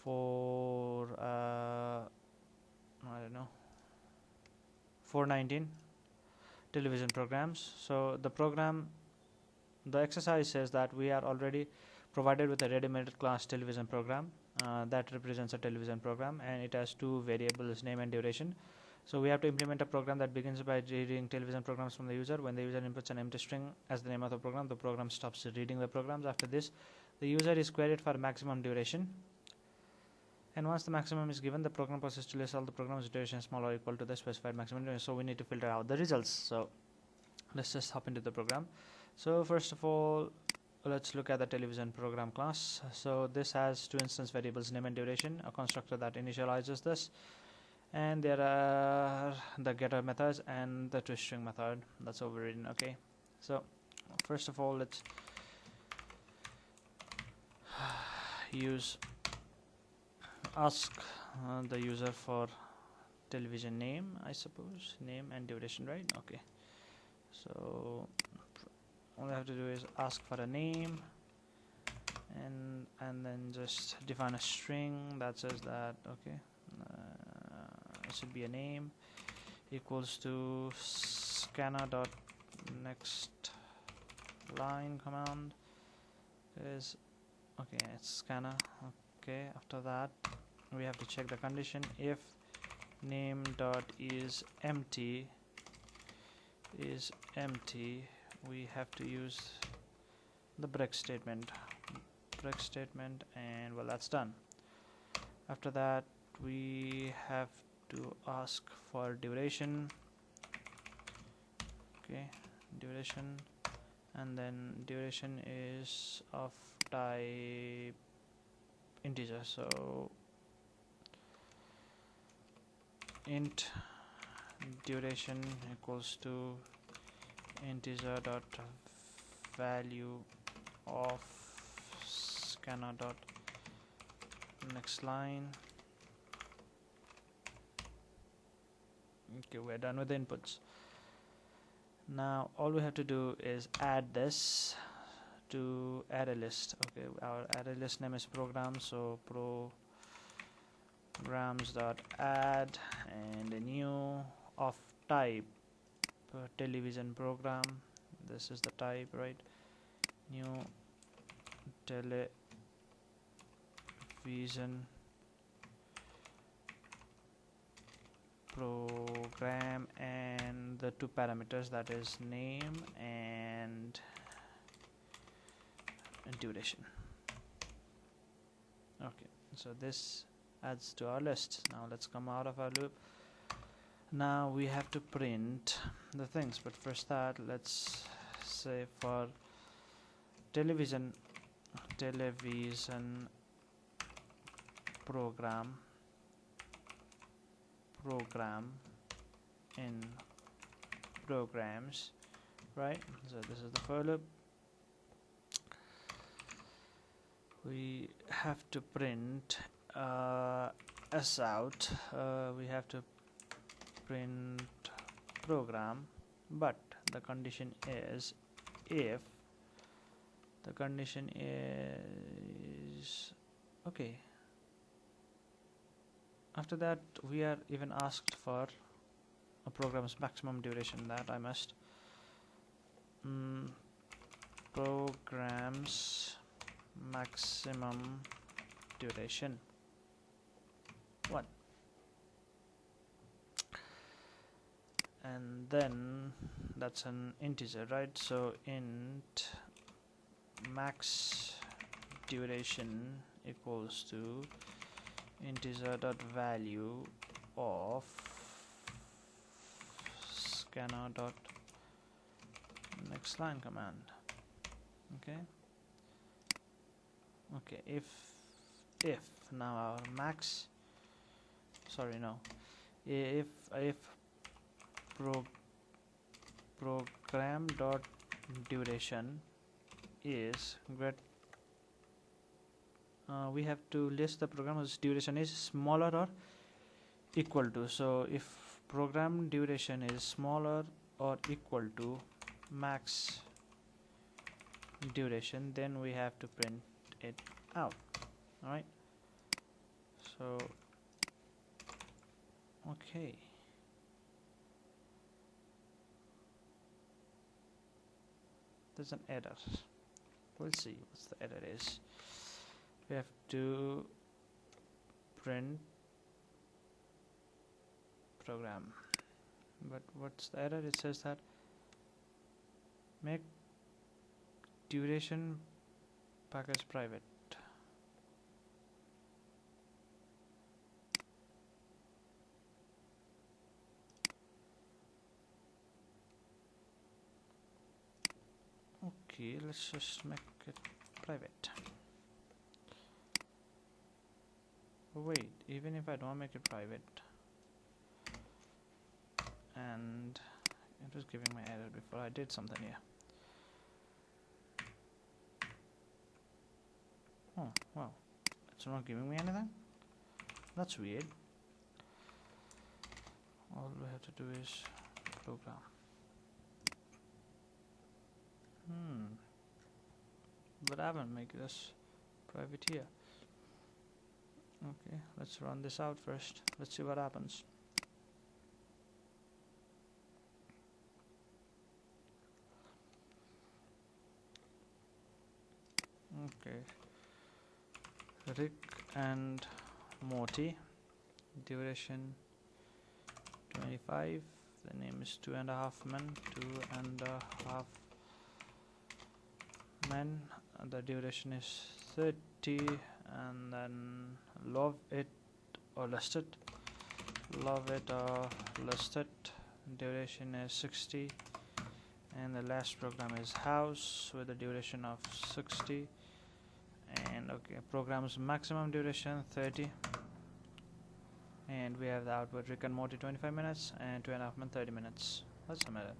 for I don't know, 419 television programs. So the exercise says that we are already provided with a ready-made class television program that represents a television program, and it has two variables, name and duration. So we have to implement a program that begins by reading television programs from the user. When the user inputs an empty string as the name of the program stops reading the programs. After this, the user is queried for maximum duration, and once the maximum is given, the program processes to list all the program's duration small or equal to the specified maximum duration. So we need to filter out the results. So let's just hop into the program. So first of all, let's look at the television program class. So this has two instance variables, name and duration, a constructor that initializes this, and there are the getter methods and the toString method that's overridden. Okay, so first of all, let's ask the user for television name, I suppose, name and duration, right? Okay, so all I have to do is ask for a name, and then just define a string that says that, okay, it should be a name equals to scanner dot next line command is, okay, it's scanner. Okay, after that we have to check the condition. If name dot is empty, we have to use the break statement, and well, that's done. After that, we have to ask for duration. Okay, duration, and then duration is of type integer, so int duration equals to integer dot value of scanner dot next line. Okay, we're done with the inputs. Now all we have to do is add this to array list. Okay, our array list name is program, so programs dot add and a new of type television program. This is the type, right? New television program, and the two parameters, that is name and duration. Okay, so this adds to our list. Now let's come out of our loop. Now we have to print the things, but first that, let's say for television program in programs, right? So this is the for loop. We have to print s out. We have to print program, but the condition is if the condition is okay. After that, we are even asked for a program's maximum duration, that I must programs maximum duration 1, and then that's an integer, right? So int max duration equals to integer dot value of scanner dot next line command. Okay, if now our max, sorry, no, if program dot duration is great, we have to list the program whose duration is smaller or equal to. So if program duration is smaller or equal to max duration, then we have to print it out. All right, So okay, there's an error. We'll see what's the error is. We have to print program, but what's the error? It says that make duration package private. Okay, let's just make it private. Wait, even if I don't make it private, and it was giving me error before I did something here. Oh wow, it's not giving me anything. That's weird. All we have to do is program. But I haven't made this private here. Okay, let's run this out first. Let's see what happens. Okay, Rick and Morty, duration 25. The name is 2.5 Men. 2.5 Men. The duration is 30, and then love it or list it. Love it or list it. Duration is 60, and the last program is House with a duration of 60. And okay, program's maximum duration 30, and we have the output Rick and Morty 25 minutes and 2.5 Men 30 minutes. That's a minute.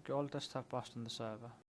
Okay, all tests have passed on the server.